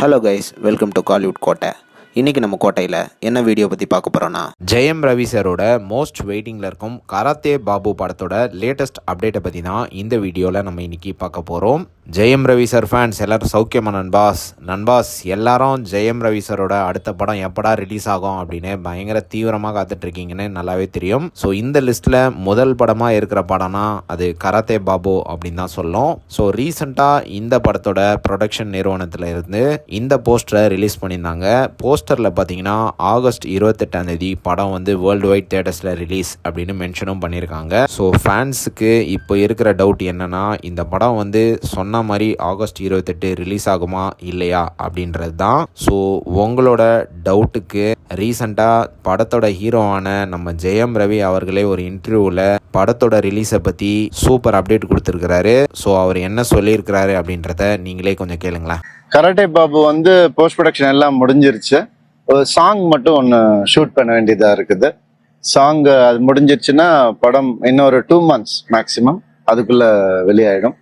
Hello guys, welcome to Kollywood கோட்டை. இன்றைக்கி நம்ம கோட்டையில் என்ன வீடியோ பற்றி பார்க்க போகிறோன்னா, ஜெயம் ரவி சாரோட மோஸ்ட் வெயிட்டிங்கில் இருக்கும் கராத்தே பாபு படத்தோட லேட்டஸ்ட் அப்டேட்டை பற்றி தான் இந்த வீடியோவில் நம்ம இன்றைக்கி பார்க்க போகிறோம். ஜெயம் ரவி சார் ஃபேன்ஸ் எல்லோரும் சௌக்கியமா நண்பாஸ் எல்லாரும் ஜெயம் ரவி சாரோட அடுத்த படம் எப்படா ரிலீஸ் ஆகும் அப்படின்னு பயங்கர தீவிரமாக காத்துட்ருக்கீங்கன்னு நல்லாவே தெரியும். ஸோ இந்த லிஸ்ட்டில் முதல் படமாக இருக்கிற படம்னா அது கராத்தே பாபு அப்படின்னு தான் சொல்லும். ஸோ ரீசெண்டாக இந்த படத்தோட ப்ரொடக்ஷன் நிறுவனத்தில் இருந்து இந்த போஸ்டரை ரிலீஸ் பண்ணியிருந்தாங்க. போஸ்டரில் பார்த்தீங்கன்னா ஆகஸ்ட் 28 படம் வந்து வேர்ல்டு வைட் தியேட்டர்ஸில் ரிலீஸ் அப்படின்னு மென்ஷனும் பண்ணியிருக்காங்க. ஸோ ஃபேன்ஸுக்கு இப்போ இருக்கிற டவுட் என்னன்னா, இந்த படம் வந்து சொன்ன மாதிரி ஆகஸ்ட் 28 ரிலீஸ் ஆகுமா இல்லையா அப்படின்றது தான். ஸோ உங்களோட டவுட்டுக்கு ரீசெண்டாக படத்தோட ஹீரோவான நம்ம ஜெயம் ரவி அவர்களே ஒரு இன்டர்வியூவில் படத்தோட ரிலீஸை பற்றி சூப்பர் அப்டேட் கொடுத்துருக்கிறாரு. ஸோ அவர் என்ன சொல்லியிருக்கிறாரு அப்படின்றத நீங்களே கொஞ்சம் கேளுங்களேன். கராட்டே பாபு வந்து போஸ்ட் ப்ரொடக்ஷன் எல்லாம் முடிஞ்சிருச்சு. ஒரு சாங் மட்டும் ஒன்று ஷூட் பண்ண வேண்டியதாக இருக்குது. சாங் அது முடிஞ்சிருச்சுன்னா படம் இன்னொரு 2 months மேக்சிமம் அதுக்குள்ள வெளியாயிடும்.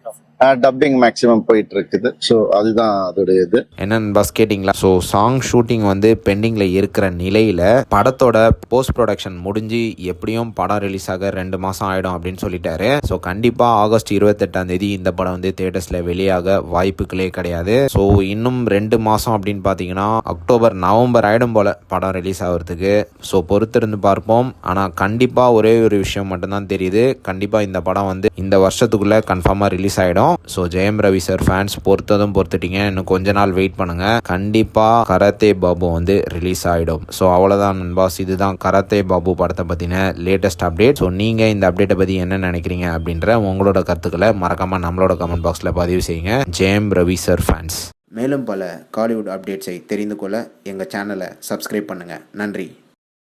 டப்பிங் மேக்ஸிமம் போயிட்டு இருக்குது. ஸோ அதுதான் அதோடைய இது. என்னன்னு பஸ் கேட்டிங்களா? ஸோ சாங் ஷூட்டிங் வந்து பெண்டிங்கில் இருக்கிற நிலையில் படத்தோட போஸ்ட் ப்ரொடக்ஷன் முடிஞ்சு எப்படியும் படம் ரிலீஸ் ஆக 2 மாதம் ஆகிடும் அப்படின்னு சொல்லிட்டாரு. ஸோ கண்டிப்பாக ஆகஸ்ட் 28 இந்த படம் வந்து தியேட்டர்ஸில் வெளியாக வாய்ப்புகளே கிடையாது. ஸோ இன்னும் 2 மாதம் அப்படின்னு பார்த்தீங்கன்னா அக்டோபர் நவம்பர் ஆகிடும் போல் படம் ரிலீஸ் ஆகிறதுக்கு. ஸோ பொறுத்திருந்து பார்ப்போம். ஆனால் கண்டிப்பாக ஒரே ஒரு விஷயம் மட்டும்தான் தெரியுது, கண்டிப்பாக இந்த படம் வந்து இந்த வருஷத்துக்குள்ளே கன்ஃபார்மாக ரிலீஸ் ஆகிடும். So Jayam Ravi sir fans பொறுத்துட்டீங்க, இன்னும் கொஞ்ச நாள் வெயிட் பண்ணுங்க, கண்டிப்பா கராத்தே பாபு வந்து ரிலீஸ் ஆயிடும். ஸோ அவ்வளவுதான் நண்பாஸ், இதுதான் கராத்தே பாபு படத்தை பத்தின லேட்டஸ்ட் அப்டேட். ஸோ நீங்க இந்த அப்டேட்டை பத்தி என்ன நினைக்கிறீங்க அப்படின்ற உங்களோட கருத்துக்களை மறக்காம நம்மளோட கமெண்ட் பாக்ஸ்ல பதிவு செய்யுங்க. Jayam Ravi sir fans. மேலும் பல காலிவுட் அப்டேட்ஸை தெரிந்து கொள்ள எங்கள் சேனலை சப்ஸ்கிரைப் பண்ணுங்கள். நன்றி.